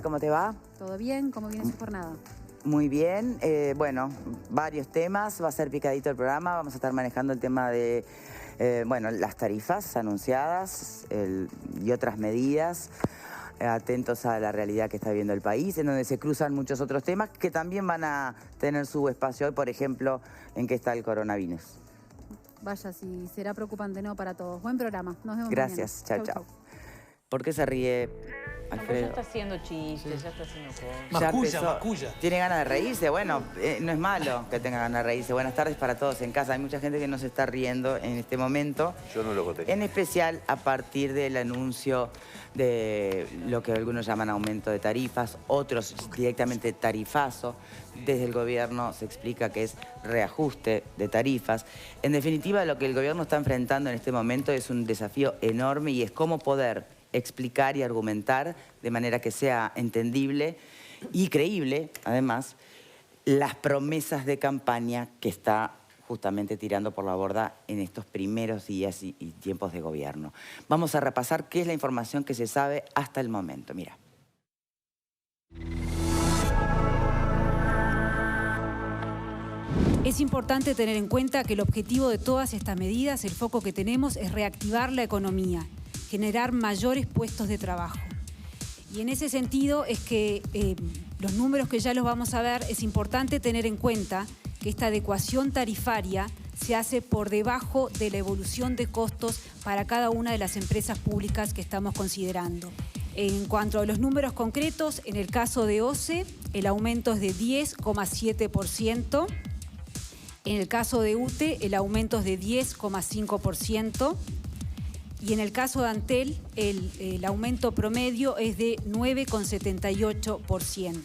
¿Cómo te va? ¿Todo bien? ¿Cómo viene su jornada? Muy bien. Bueno, varios temas. Va a ser picadito el programa. Vamos a estar manejando el tema de las tarifas anunciadas y otras medidas. Atentos a la realidad que está viviendo el país, en donde se cruzan muchos otros temas que también van a tener su espacio hoy, por ejemplo, en qué está el coronavirus. Vaya, si será preocupante, no para todos. Buen programa. Nos vemos Gracias. mañana. Chao, chao. ¿Por qué se ríe Alfredo? Ya está haciendo chistes, ya está haciendo cosas. Maculla. ¿Tiene ganas de reírse? Bueno, no es malo que tenga ganas de reírse. Buenas tardes para todos en casa. Hay mucha gente que no se está riendo en este momento. Yo no lo voté. En especial a partir del anuncio de lo que algunos llaman aumento de tarifas, otros directamente tarifazo. Desde el gobierno se explica que es reajuste de tarifas. En definitiva, lo que el gobierno está enfrentando en este momento es un desafío enorme y es cómo poder explicar y argumentar de manera que sea entendible y creíble, además, las promesas de campaña que está justamente tirando por la borda en estos primeros días y tiempos de gobierno. Vamos a repasar qué es la información que se sabe hasta el momento. Mira. Es importante tener en cuenta que el objetivo de todas estas medidas, el foco que tenemos, es reactivar la economía, generar mayores puestos de trabajo. Y en ese sentido es que los números que ya los vamos a ver, es importante tener en cuenta que esta adecuación tarifaria se hace por debajo de la evolución de costos para cada una de las empresas públicas que estamos considerando. En cuanto a los números concretos, en el caso de OCE, el aumento es de 10,7%. En el caso de UTE, el aumento es de 10,5%. Y en el caso de Antel, el aumento promedio es de 9,78%.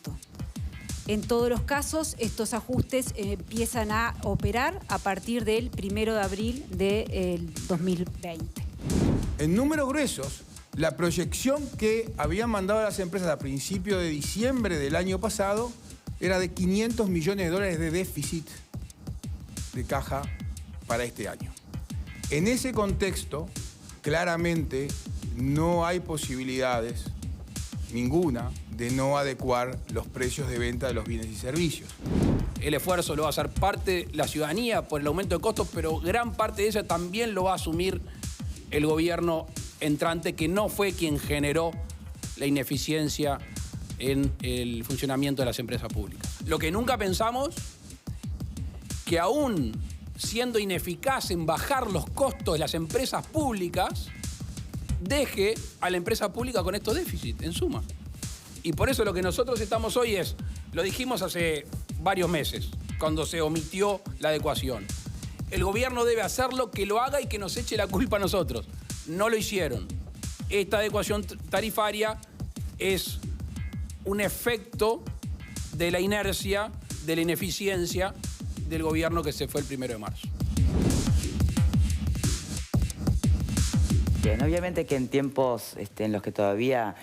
En todos los casos, estos ajustes empiezan a operar a partir del 1 de abril del 2020. En números gruesos, la proyección que habían mandado las empresas a principios de diciembre del año pasado era de 500 millones de dólares de déficit de caja para este año. En ese contexto, claramente no hay posibilidades, ninguna, de no adecuar los precios de venta de los bienes y servicios. El esfuerzo lo va a hacer parte la ciudadanía por el aumento de costos, pero gran parte de ella también lo va a asumir el gobierno entrante, que no fue quien generó la ineficiencia en el funcionamiento de las empresas públicas. Lo que nunca pensamos, que aún siendo ineficaz en bajar los costos de las empresas públicas, deje a la empresa pública con estos déficits, en suma. Y por eso lo que nosotros estamos hoy es, lo dijimos hace varios meses, cuando se omitió la adecuación. El gobierno debe hacerlo, que lo haga y que nos eche la culpa a nosotros. No lo hicieron. Esta adecuación tarifaria es un efecto de la inercia, de la ineficiencia del gobierno que se fue el 1 de marzo. Bien, obviamente que en tiempos en los que todavía,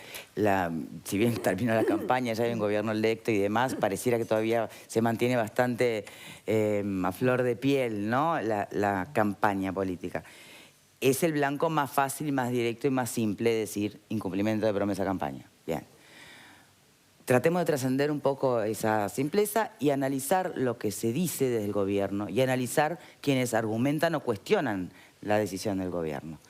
si bien terminó la campaña, ya hay un gobierno electo y demás, pareciera que todavía se mantiene bastante a flor de piel, ¿no? La campaña política. Es el blanco más fácil, más directo y más simple decir incumplimiento de promesa de campaña. Bien. Tratemos de trascender un poco esa simpleza y analizar lo que se dice desde el gobierno y analizar quienes argumentan o cuestionan la decisión del gobierno.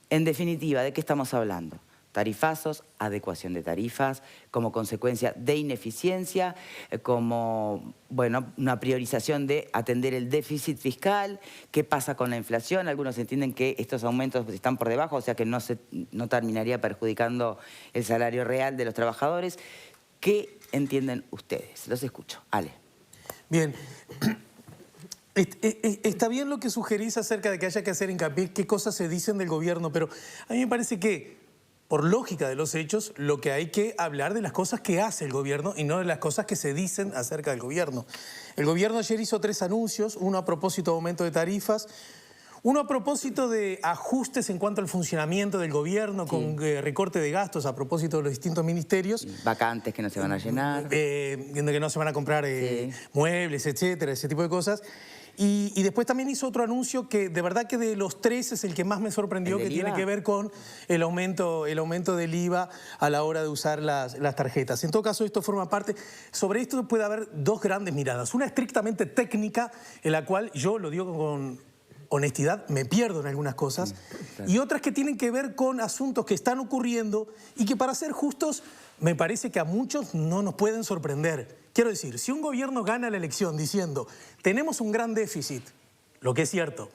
En definitiva, ¿de qué estamos hablando? Tarifazos, adecuación de tarifas, como consecuencia de ineficiencia, como una priorización de atender el déficit fiscal. ¿Qué pasa con la inflación? Algunos entienden que estos aumentos están por debajo, o sea que no terminaría perjudicando el salario real de los trabajadores. ¿Qué entienden ustedes? Los escucho. Ale. Bien. Está bien lo que sugerís acerca de que haya que hacer hincapié qué cosas se dicen del gobierno, pero a mí me parece que, por lógica de los hechos, lo que hay que hablar de las cosas que hace el gobierno y no de las cosas que se dicen acerca del gobierno. El gobierno ayer hizo 3 anuncios, uno a propósito de aumento de tarifas, uno a propósito de ajustes en cuanto al funcionamiento del gobierno, con recorte de gastos a propósito de los distintos ministerios. Vacantes que no se van a llenar. Que no se van a comprar muebles, etcétera, ese tipo de cosas. Y después también hizo otro anuncio que de verdad que de los tres es el que más me sorprendió, que tiene que ver con el aumento del IVA a la hora de usar las tarjetas. En todo caso, esto forma parte... Sobre esto puede haber dos grandes miradas. Una estrictamente técnica, en la cual yo lo digo con honestidad, me pierdo en algunas cosas, y otras que tienen que ver con asuntos que están ocurriendo y que, para ser justos, me parece que a muchos no nos pueden sorprender. Quiero decir, si un gobierno gana la elección diciendo tenemos un gran déficit, lo que es cierto,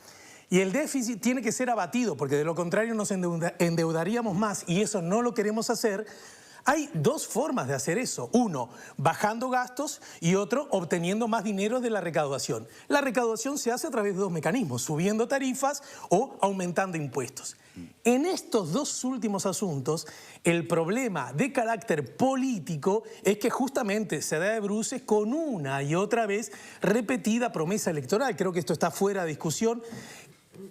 y el déficit tiene que ser abatido porque de lo contrario nos endeudaríamos más y eso no lo queremos hacer, hay dos formas de hacer eso. Uno, bajando gastos, y otro, obteniendo más dinero de la recaudación. La recaudación se hace a través de dos mecanismos, subiendo tarifas o aumentando impuestos. En estos dos últimos asuntos, el problema de carácter político es que justamente se da de bruces con una y otra vez repetida promesa electoral. Creo que esto está fuera de discusión.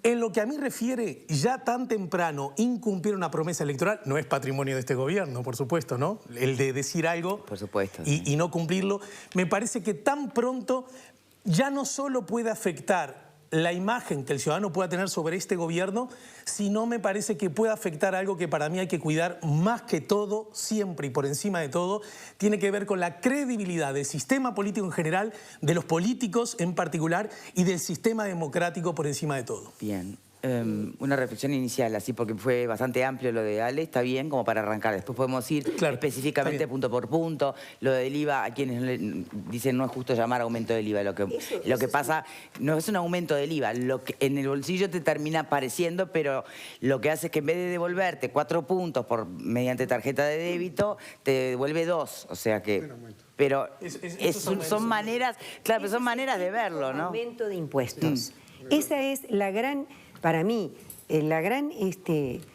En lo que a mí refiere, ya tan temprano incumplir una promesa electoral no es patrimonio de este gobierno, por supuesto, ¿no? El de decir algo por supuesto, y no cumplirlo, me parece que tan pronto ya no solo puede afectar la imagen que el ciudadano pueda tener sobre este gobierno, sino me parece que puede afectar algo que para mí hay que cuidar más que todo, siempre y por encima de todo, tiene que ver con la credibilidad del sistema político en general, de los políticos en particular y del sistema democrático por encima de todo. Bien. Una reflexión inicial, así, porque fue bastante amplio lo de Ale, está bien como para arrancar. Después podemos ir específicamente punto por punto. Lo del IVA, a quienes dicen no es justo llamar aumento del IVA. Lo que pasa no es un aumento del IVA, lo que en el bolsillo te termina apareciendo, pero lo que hace es que en vez de devolverte 4 puntos mediante tarjeta de débito, te devuelve 2. O sea que... Pero son maneras, claro, pero son maneras de verlo, ¿no? Aumento de impuestos. Esa es la gran... Para mí, la gran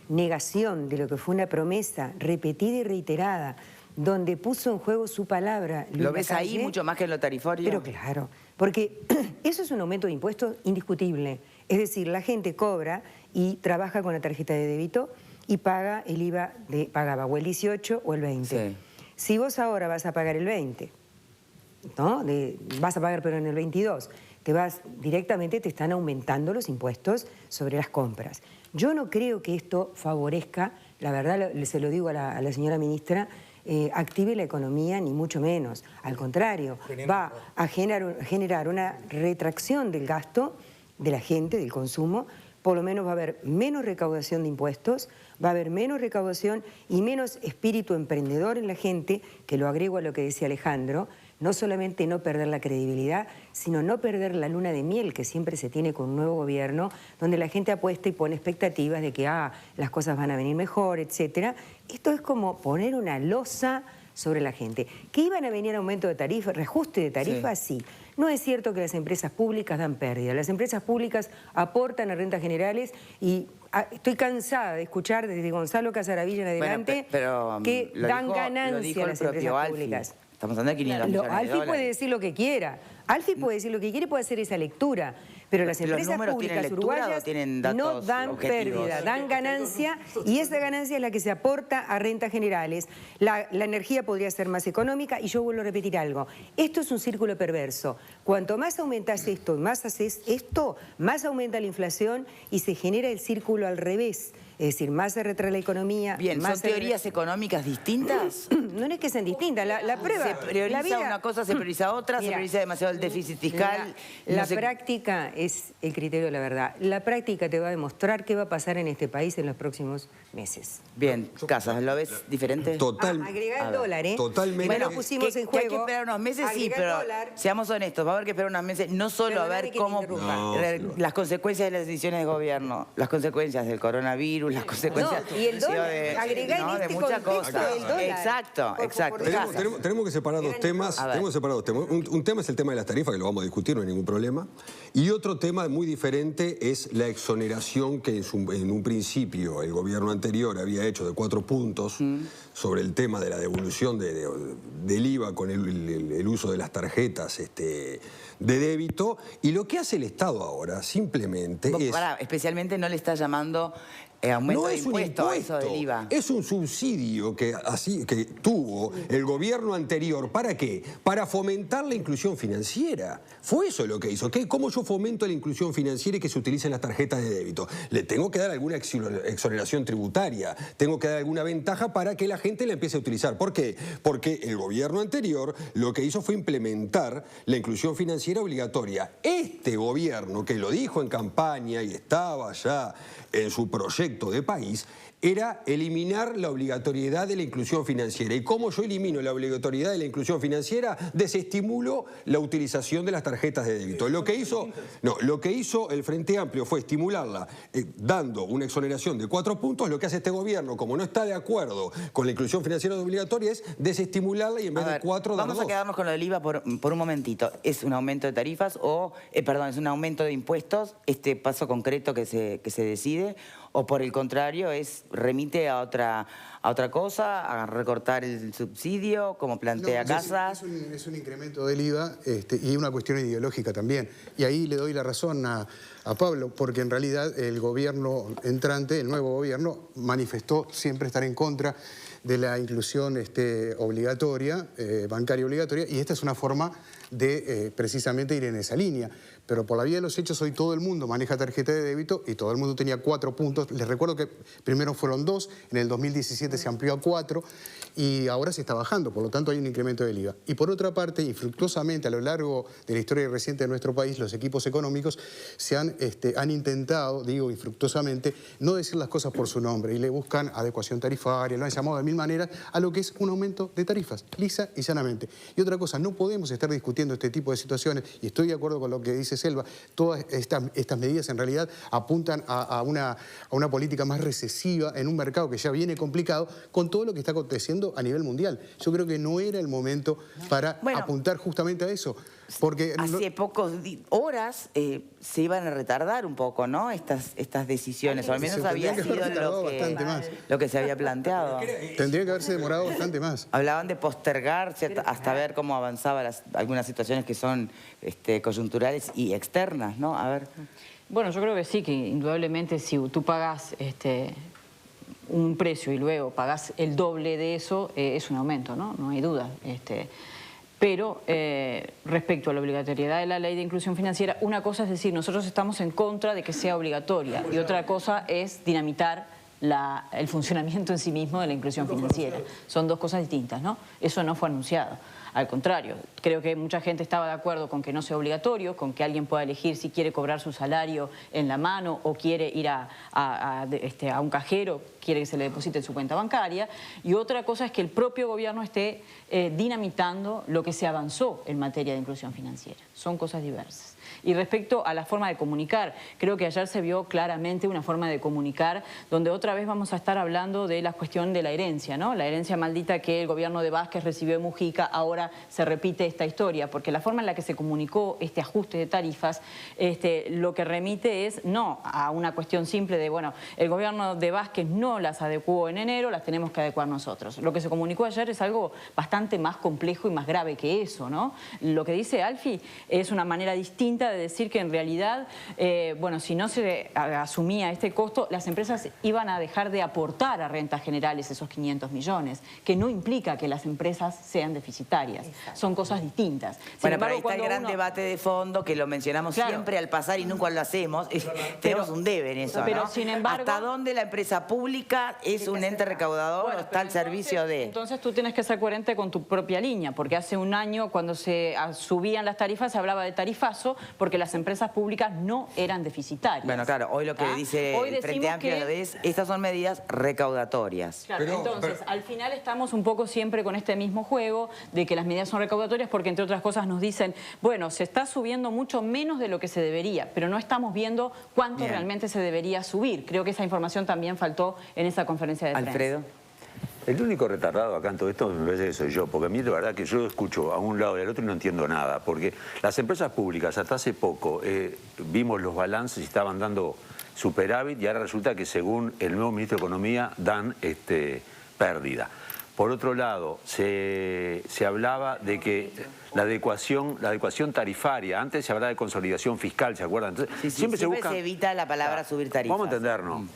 negación de lo que fue una promesa repetida y reiterada, donde puso en juego su palabra. ¿Lo ves ahí mucho más que en lo tarifario? Pero claro, porque eso es un aumento de impuestos indiscutible. Es decir, la gente cobra y trabaja con la tarjeta de débito y paga el IVA, pagaba o el 18 o el 20. Sí. Si vos ahora vas a pagar el 20, ¿no? Vas a pagar pero en el 22... directamente te están aumentando los impuestos sobre las compras. Yo no creo que esto favorezca, la verdad se lo digo a la señora ministra, active la economía ni mucho menos. Al contrario, va a generar una retracción del gasto de la gente, del consumo. Por lo menos va a haber menos recaudación de impuestos, va a haber menos recaudación y menos espíritu emprendedor en la gente, que lo agrego a lo que decía Alejandro. No solamente no perder la credibilidad, sino no perder la luna de miel que siempre se tiene con un nuevo gobierno, donde la gente apuesta y pone expectativas de que las cosas van a venir mejor, etc. Esto es como poner una losa sobre la gente. ¿Que iban a venir aumento de tarifa, reajuste de tarifas? Sí. No es cierto que las empresas públicas dan pérdida. Las empresas públicas aportan a rentas generales y estoy cansada de escuchar desde Gonzalo Casaravilla en adelante que dan ganancia a las empresas públicas. Estamos hablando de 500 millones de dólares. Alfie puede decir lo que quiera. Alfie puede decir lo que quiere, puede hacer esa lectura. Pero las empresas públicas uruguayas no dan pérdida, dan ganancia y esa ganancia es la que se aporta a rentas generales. La energía podría ser más económica y yo vuelvo a repetir algo. Esto es un círculo perverso. Cuanto más aumentas esto y más haces esto, más aumenta la inflación y se genera el círculo al revés. Es decir, más se retrae la economía. Bien, ¿son teorías económicas distintas? No es que sean distintas, la prueba. Se prioriza una cosa, se prioriza otra, se prioriza demasiado el déficit fiscal. La práctica es el criterio de la verdad. La práctica te va a demostrar qué va a pasar en este país en los próximos meses. Bien, Casas, ¿lo ves diferente? Total. Agregar el dólar, ¿eh? Totalmente. Bueno, pusimos en juego. Hay que esperar unos meses, sí, pero seamos honestos, va a haber que esperar unos meses, no solo a ver cómo las consecuencias de las decisiones de gobierno, las consecuencias del coronavirus, las consecuencias y el dólar, de muchas cosas. Exacto. Tenemos que separar dos temas. Un tema es el tema de las tarifas, que lo vamos a discutir, no hay ningún problema. Y otro tema muy diferente es la exoneración que en un principio el gobierno anterior había hecho de 4 puntos sobre el tema de la devolución del IVA con el uso de las tarjetas de débito. Y lo que hace el Estado ahora simplemente es... Especialmente no le está llamando aumento no de es un impuesto, impuesto, eso del IVA. es un subsidio que tuvo el gobierno anterior. ¿Para qué? Para fomentar la inclusión financiera. Fue eso lo que hizo. ¿Cómo yo fomento la inclusión financiera y que se utilicen las tarjetas de débito? Le tengo que dar alguna exoneración tributaria, tengo que dar alguna ventaja para que la gente la empiece a utilizar. ¿Por qué? Porque el gobierno anterior lo que hizo fue implementar la inclusión financiera obligatoria. Este gobierno, que lo dijo en campaña y estaba ya en su proyecto de país, era eliminar la obligatoriedad de la inclusión financiera. ¿Y cómo yo elimino la obligatoriedad de la inclusión financiera? Desestimulo la utilización de las tarjetas de débito. Lo que hizo el Frente Amplio fue estimularla, dando una exoneración de 4 puntos. Lo que hace este gobierno, como no está de acuerdo con la inclusión financiera obligatoria, es desestimularla y en vez de 4 dar 2. Vamos a quedarnos con lo del IVA por un momentito. ¿Es un aumento de tarifas o, es un aumento de impuestos, este paso concreto que se decide? ¿O por el contrario remite a otra cosa, a recortar el subsidio, como plantea Casas? Es un incremento del IVA y una cuestión ideológica también. Y ahí le doy la razón a Pablo, porque en realidad el gobierno entrante, el nuevo gobierno, manifestó siempre estar en contra de la inclusión obligatoria, bancaria obligatoria, y esta es una forma de precisamente ir en esa línea. Pero por la vía de los hechos hoy todo el mundo maneja tarjeta de débito y todo el mundo tenía 4 puntos. Les recuerdo que primero fueron 2, en el 2017 se amplió a 4 y ahora se está bajando, por lo tanto hay un incremento del IVA. Y por otra parte, infructuosamente a lo largo de la historia reciente de nuestro país, los equipos económicos han intentado, digo infructuosamente, no decir las cosas por su nombre y le buscan adecuación tarifaria, lo han llamado de 1000 maneras, a lo que es un aumento de tarifas, lisa y llanamente. Y otra cosa, no podemos estar discutiendo este tipo de situaciones, y estoy de acuerdo con lo que dice Selva, todas estas medidas en realidad apuntan a una política más recesiva en un mercado que ya viene complicado con todo lo que está aconteciendo a nivel mundial. Yo creo que no era el momento para apuntar justamente a eso. Porque hace pocas horas se iban a retardar un poco, ¿no? Estas decisiones, o al menos había sido lo que se había planteado. Tendría que haberse demorado bastante más. Hablaban de postergarse hasta ver cómo avanzaban algunas situaciones que son coyunturales y externas, ¿no? A ver. Bueno, yo creo que sí, que indudablemente si tú pagas un precio y luego pagas el doble de eso, es un aumento, ¿no? No hay duda. Pero respecto a la obligatoriedad de la ley de inclusión financiera, una cosa es decir, nosotros estamos en contra de que sea obligatoria y otra cosa es dinamitar el funcionamiento en sí mismo de la inclusión financiera. Son dos cosas distintas, ¿no? Eso no fue anunciado. Al contrario, creo que mucha gente estaba de acuerdo con que no sea obligatorio, con que alguien pueda elegir si quiere cobrar su salario en la mano o quiere ir a un cajero, quiere que se le deposite en su cuenta bancaria. Y otra cosa es que el propio gobierno esté dinamitando lo que se avanzó en materia de inclusión financiera. Son cosas diversas. Y respecto a la forma de comunicar, creo que ayer se vio claramente una forma de comunicar donde otra vez vamos a estar hablando de la cuestión de la herencia, ¿no? La herencia maldita que el gobierno de Vázquez recibió de Mujica, ahora se repite esta historia, porque la forma en la que se comunicó este ajuste de tarifas, lo que remite es no a una cuestión simple de, bueno, el gobierno de Vázquez no las adecuó en enero, las tenemos que adecuar nosotros. Lo que se comunicó ayer es algo bastante más complejo y más grave que eso, ¿no? Lo que dice Alfi es una manera distinta de decir que en realidad, si no se asumía este costo, las empresas iban a dejar de aportar a rentas generales esos 500 millones, que no implica que las empresas sean deficitarias. Exacto. Son cosas distintas. Bueno, pero ahí está el gran debate de fondo que lo mencionamos siempre al pasar y nunca lo hacemos. Tenemos un debe en eso, pero, ¿no? Sin embargo, ¿hasta dónde la empresa pública es un ente recaudador o está al servicio de...? Entonces tú tienes que ser coherente con tu propia línea, porque hace un año cuando se subían las tarifas se hablaba de tarifazo porque las empresas públicas no eran deficitarias. Bueno, claro, hoy lo que dice el Frente Amplio es estas son medidas recaudatorias. Claro, entonces, al final estamos un poco siempre con este mismo juego de que las medidas son recaudatorias porque, entre otras cosas, nos dicen, bueno, se está subiendo mucho menos de lo que se debería, pero no estamos viendo cuánto realmente se debería subir. Creo que esa información también faltó en esa conferencia de prensa. Alfredo. El único retardado acá en todo esto me parece que soy yo, porque a mí la verdad que yo escucho a un lado y al otro y no entiendo nada, porque las empresas públicas hasta hace poco vimos los balances y estaban dando superávit y ahora resulta que según el nuevo ministro de Economía dan pérdida. Por otro lado, se hablaba de que la adecuación tarifaria, antes se hablaba de consolidación fiscal, ¿se acuerdan? Entonces, siempre se evita la palabra subir tarifas. Vamos a entendernos.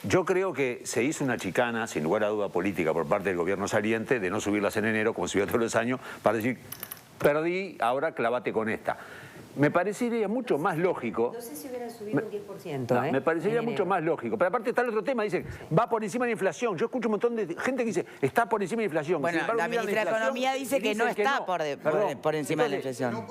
Yo creo que se hizo una chicana, sin lugar a duda política, por parte del gobierno saliente, de no subirlas en enero, como se vio todos los años, para decir, perdí, ahora clávate con esta. Me parecería mucho más lógico... No sé si hubieran subido un 10%. No, me parecería mucho más lógico. Pero aparte está el otro tema, dicen, va por encima de la inflación. Yo escucho un montón de gente que dice, está por encima de la inflación. Bueno, la ministra de Economía dice que no está por encima de la inflación.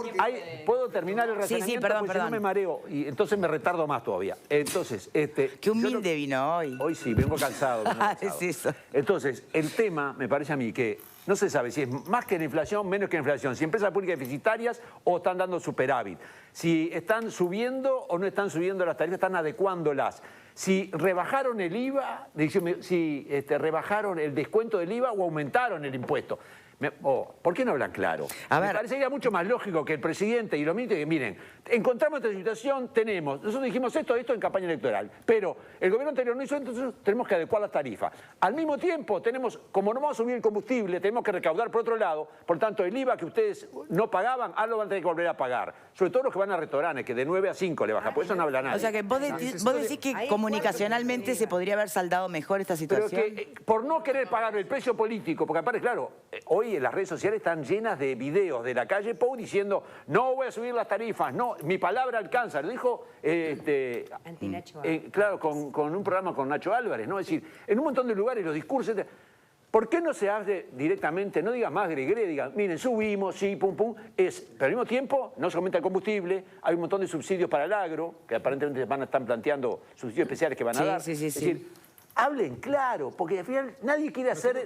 ¿Puedo terminar el razonamiento? Sí, perdón. Si no me mareo y entonces me retardo más todavía. Entonces, qué humilde vino hoy. Hoy sí, vengo cansado. Es eso. Entonces, el tema, me parece a mí que no se sabe si es más que la inflación, menos que la inflación, si empresas públicas deficitarias o están dando superávit, si están subiendo o no están subiendo las tarifas, están adecuándolas, si rebajaron el IVA, si rebajaron el descuento del IVA o aumentaron el impuesto. ¿Por qué no hablan claro? Me parecería mucho más lógico que el presidente y los ministros que miren, encontramos esta situación, nosotros dijimos esto en campaña electoral, pero el gobierno anterior no hizo, entonces tenemos que adecuar las tarifas. Al mismo tiempo, como no vamos a subir el combustible, tenemos que recaudar por otro lado, por tanto, el IVA que ustedes no pagaban, ahora lo van a tener que volver a pagar. Sobre todo los que van a restaurantes, que de 9 a 5 le baja, por eso no habla nadie. O sea que vos decís que comunicacionalmente se podría haber saldado mejor esta situación. Pero que por no querer pagar el precio político, porque aparte, claro, hoy las redes sociales están llenas de videos de la calle Pou diciendo no voy a subir las tarifas, no, mi palabra alcanza. Lo dijo Nacho claro, con un programa con Nacho Álvarez, ¿no? Es decir, en un montón de lugares los discursos... ¿Por qué no se hace directamente, no digas más gregre, digan, miren, subimos, sí, pum, pum, pero al mismo tiempo no se aumenta el combustible, hay un montón de subsidios para el agro, que aparentemente están planteando subsidios especiales que van a dar. Es decir, hablen claro, porque al final nadie quiere ser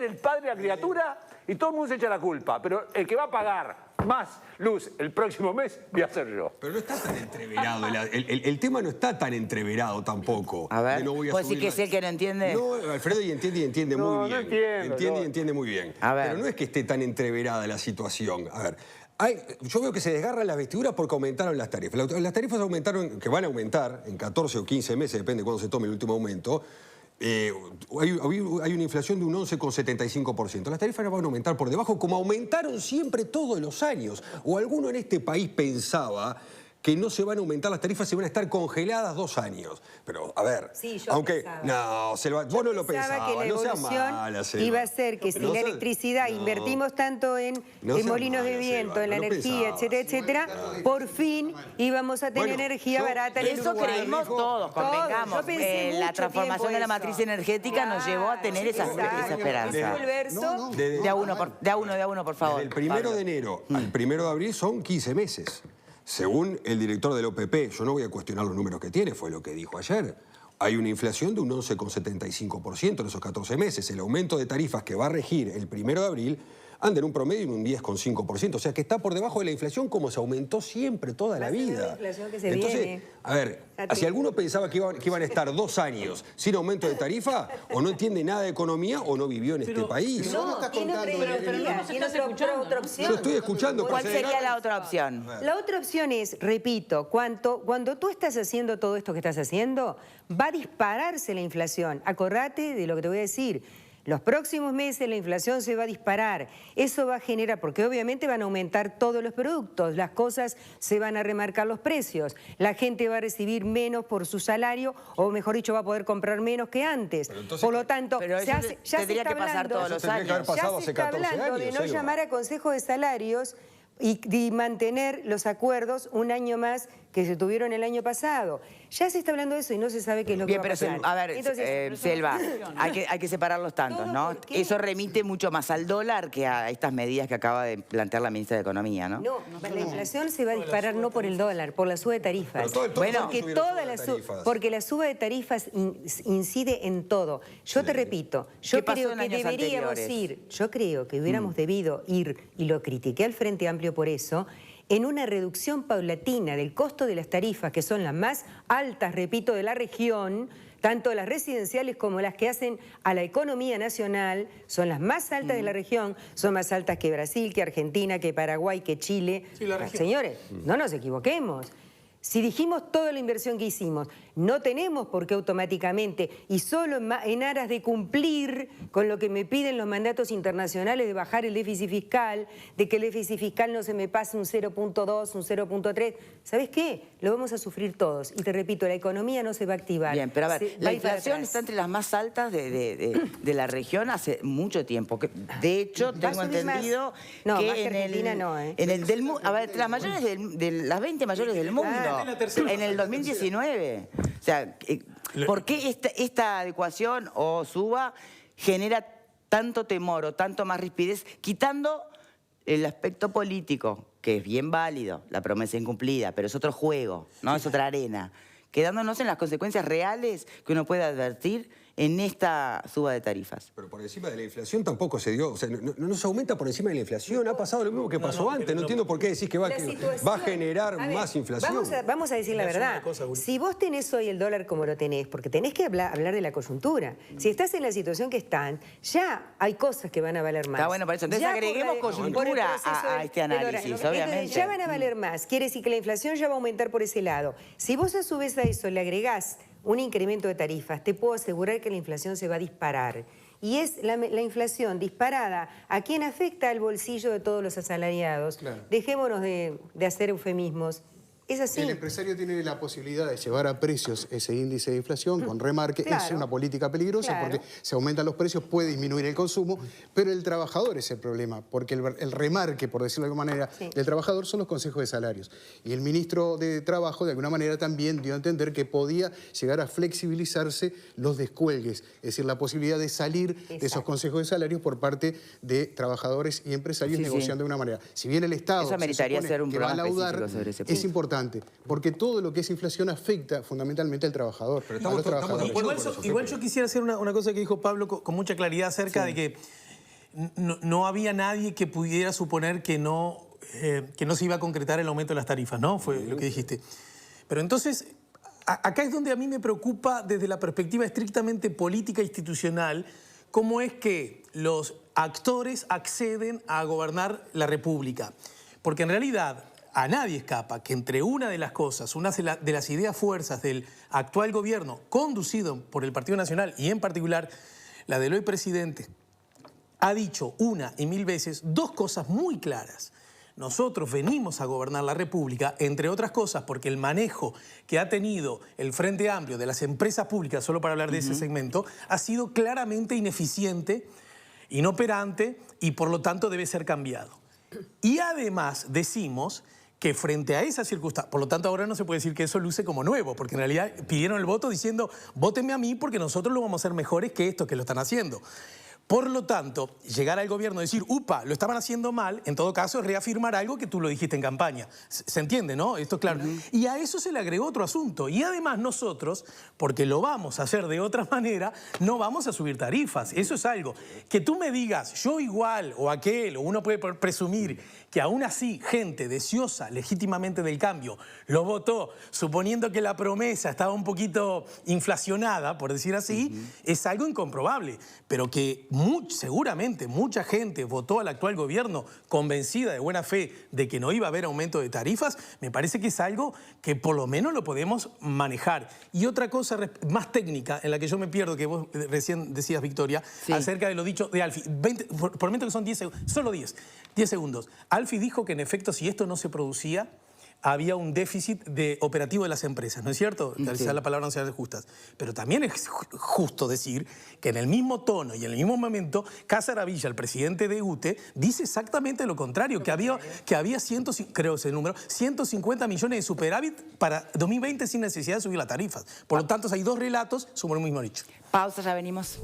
el padre de la criatura y todo el mundo se echa la culpa, pero el que va a pagar más luz el próximo mes voy a ser yo. Pero no está tan entreverado, el tema no está tan entreverado tampoco. A ver, ¿puedo decir que es el que no entiende? No, Alfredo entiende muy bien. Entiende muy bien. A ver. Pero no es que esté tan entreverada la situación. A ver, yo veo que se desgarran las vestiduras porque aumentaron las tarifas. Las tarifas aumentaron, que van a aumentar en 14 o 15 meses, depende de cuándo se tome el último aumento. Hay una inflación de un 11,75%. Las tarifas van a aumentar por debajo, como aumentaron siempre todos los años. O alguno en este país pensaba que no se van a aumentar las tarifas, se van a estar congeladas 2 años. Pero, a ver, aunque... No, Selva, vos no lo pensabas, que la evolución iba a ser que si la electricidad invertimos tanto en molinos de viento, en la energía, etcétera, por fin íbamos a tener energía barata en Eso Uruguay. creímos todos, convengamos. La transformación de la matriz energética nos llevó a tener esa esperanza. De a uno, por favor. Del 1 de enero al 1 de abril son 15 meses. Según el director del OPP, yo no voy a cuestionar los números que tiene, fue lo que dijo ayer. Hay una inflación de un 11,75% en esos 14 meses. El aumento de tarifas que va a regir el 1 de abril anda en un promedio en un 10,5%. O sea que está por debajo de la inflación como se aumentó siempre toda la vida. Entonces, a ver, si alguno pensaba que iban a estar 2 años sin aumento de tarifa, o no entiende nada de economía o no vivió en este país. No, tiene otra opción. Yo estoy escuchando. ¿Cuál sería la otra opción? La otra opción es, repito, cuando tú estás haciendo todo esto que estás haciendo, va a dispararse la inflación. Acordate de lo que te voy a decir. Los próximos meses la inflación se va a disparar. Eso va a generar, porque obviamente van a aumentar todos los productos, las cosas se van a remarcar los precios, la gente va a recibir menos por su salario, o mejor dicho, va a poder comprar menos que antes. Por lo tanto, ya se está hablando de no llamar a consejo de salarios y mantener los acuerdos un año más que se tuvieron el año pasado. Ya se está hablando de eso y no se sabe qué es lo que va a pasar. Bien, pero a ver, entonces, Selva, hay que separar los tantos, ¿no? Eso remite mucho más al dólar que a estas medidas que acaba de plantear la ministra de Economía, ¿no? No, la inflación se va a disparar no por el dólar, por la suba de tarifas. Porque la suba de tarifas incide en todo. Yo te repito, yo creo que hubiéramos debido ir, y lo critiqué al Frente Amplio por eso, en una reducción paulatina del costo de las tarifas, que son las más altas, repito, de la región, tanto las residenciales como las que hacen a la economía nacional, son las más altas de la región, son más altas que Brasil, que Argentina, que Paraguay, que Chile. Señores, no nos equivoquemos. Si dijimos toda la inversión que hicimos, no tenemos por qué automáticamente, y solo en aras de cumplir con lo que me piden los mandatos internacionales de bajar el déficit fiscal, de que el déficit fiscal no se me pase un 0.2, un 0.3, ¿sabes qué? Lo vamos a sufrir todos. Y te repito, la economía no se va a activar. Bien, pero a ver, la inflación está entre las más altas de la región hace mucho tiempo. De hecho, tengo entendido que las 20 mayores del mundo, en el 2019. O sea, ¿por qué esta adecuación o suba genera tanto temor o tanto más rispidez, quitando el aspecto político, que es bien válido, la promesa incumplida, pero es otro juego, ¿no? Es otra arena, quedándonos en las consecuencias reales que uno puede advertir en esta suba de tarifas? Pero por encima de la inflación tampoco se dio, o sea, no se aumenta por encima de la inflación, ha pasado lo mismo que pasó antes, no entiendo por qué decís que va a generar más inflación. Vamos a decir la verdad, si vos tenés hoy el dólar como lo tenés, porque tenés que hablar de la coyuntura, si estás en la situación que están, ya hay cosas que van a valer más. Está bueno para eso, entonces agreguemos coyuntura a este análisis, obviamente. Ya van a valer más, quiere decir que la inflación ya va a aumentar por ese lado. Si vos a su vez a eso le agregás un incremento de tarifas, te puedo asegurar que la inflación se va a disparar. Y es la inflación disparada a quien afecta al bolsillo de todos los asalariados. Claro. Dejémonos de hacer eufemismos. Es así. El empresario tiene la posibilidad de llevar a precios ese índice de inflación con remarque. Claro. Es una política peligrosa porque se aumentan los precios, puede disminuir el consumo, pero el trabajador es el problema, porque el remarque, por decirlo de alguna manera, del trabajador son los consejos de salarios. Y el ministro de Trabajo, de alguna manera, también dio a entender que podía llegar a flexibilizarse los descuelgues, es decir, la posibilidad de salir de esos consejos de salarios por parte de trabajadores y empresarios negociando de una manera. Si bien el Estado eso meritaría se ser un que va a laudar, sobre ese es importante. Porque todo lo que es inflación afecta fundamentalmente al trabajador. Pero igual yo quisiera hacer una cosa que dijo Pablo con mucha claridad acerca de que no había nadie que pudiera suponer que no se iba a concretar el aumento de las tarifas, ¿no? Fue lo que dijiste. Pero entonces, acá es donde a mí me preocupa desde la perspectiva estrictamente política e institucional cómo es que los actores acceden a gobernar la República. Porque en realidad a nadie escapa que entre una de las cosas, una de las ideas fuerzas del actual gobierno, conducido por el Partido Nacional y en particular la del hoy presidente, ha dicho una y mil veces dos cosas muy claras. Nosotros venimos a gobernar la República, entre otras cosas, porque el manejo que ha tenido el Frente Amplio de las empresas públicas, solo para hablar de ese segmento, ha sido claramente ineficiente, inoperante y por lo tanto debe ser cambiado. Y además decimos que frente a esa circunstancia, por lo tanto ahora no se puede decir que eso luce como nuevo, porque en realidad pidieron el voto diciendo, vótenme a mí porque nosotros lo vamos a hacer mejores que estos que lo están haciendo. Por lo tanto, llegar al gobierno y decir, upa, lo estaban haciendo mal, en todo caso es reafirmar algo que tú lo dijiste en campaña. ¿Se entiende, no? Esto es claro. Y a eso se le agregó otro asunto. Y además nosotros, porque lo vamos a hacer de otra manera, no vamos a subir tarifas. Eso es algo. Que tú me digas, yo igual o aquel, o uno puede presumir que aún así gente deseosa legítimamente del cambio lo votó, suponiendo que la promesa estaba un poquito inflacionada, por decir así, es algo incomprobable. Pero que seguramente mucha gente votó al actual gobierno convencida de buena fe de que no iba a haber aumento de tarifas, me parece que es algo que por lo menos lo podemos manejar. Y otra cosa más técnica, en la que yo me pierdo, que vos recién decías, Victoria, acerca de lo dicho de Alfie. Prometo que son 10 segundos, solo 10 segundos. Alfie dijo que en efecto, si esto no se producía, había un déficit operativo de las empresas, ¿no es cierto? Quizás la palabra no sea justa. Pero también es justo decir que en el mismo tono y en el mismo momento, Casaravilla, el presidente de UTE, dice exactamente lo contrario, que había 150 millones de superávit para 2020 sin necesidad de subir las tarifas. Por lo tanto, hay dos relatos sobre un mismo nicho. Pausa, ya venimos.